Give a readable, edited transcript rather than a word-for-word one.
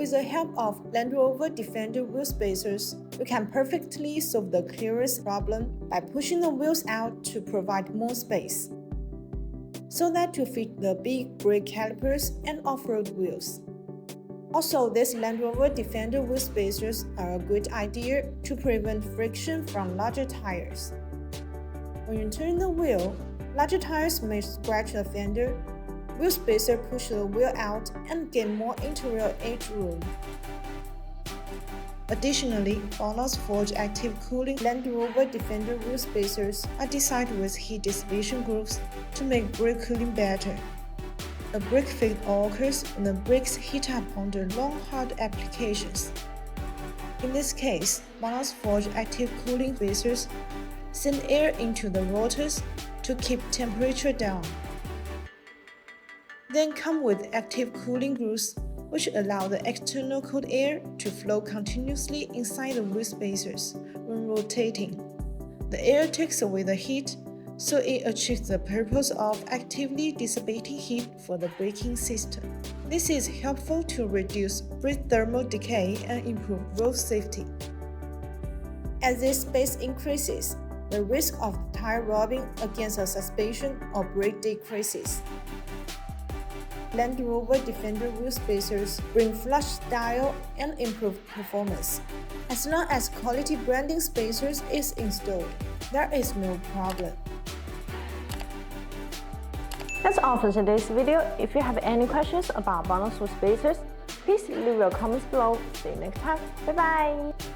with the help of Land Rover Defender wheel spacers, you can perfectly solve the clearance problem by pushing the wheels out to provide more space, so that to fit the big brake calipers and off-road wheels. Also, these Land Rover Defender wheel spacers are a great idea to prevent friction from larger tires. When you turn the wheel, larger tires may scratch the fender. Wheel spacer push the wheel out and gain more interior edge room. Additionally, BONOSS Forge active cooling Land Rover Defender wheel spacers are designed with heat dissipation grooves to make brake cooling better. The brake fade occurs when the brakes heat up under long hard applications. In this case, BONOSS Forge active cooling spacers send air into the rotors to keep temperature down. Then come with active cooling grooves, which allow the external cold air to flow continuously inside the wheel spacers when rotating. The air takes away the heat, so it achieves the purpose of actively dissipating heat for the braking system. This is helpful to reduce brake thermal decay and improve road safety. As this space increases, the risk of tire rubbing against a suspension or brake decreases. Land Rover Defender wheel spacers bring flush style and improved performance. As long as quality branding spacers is installed, there is no problem. That's all for today's video. If you have any questions about BONOSS wheel spacers, please leave your comments below. See you next time. Bye bye!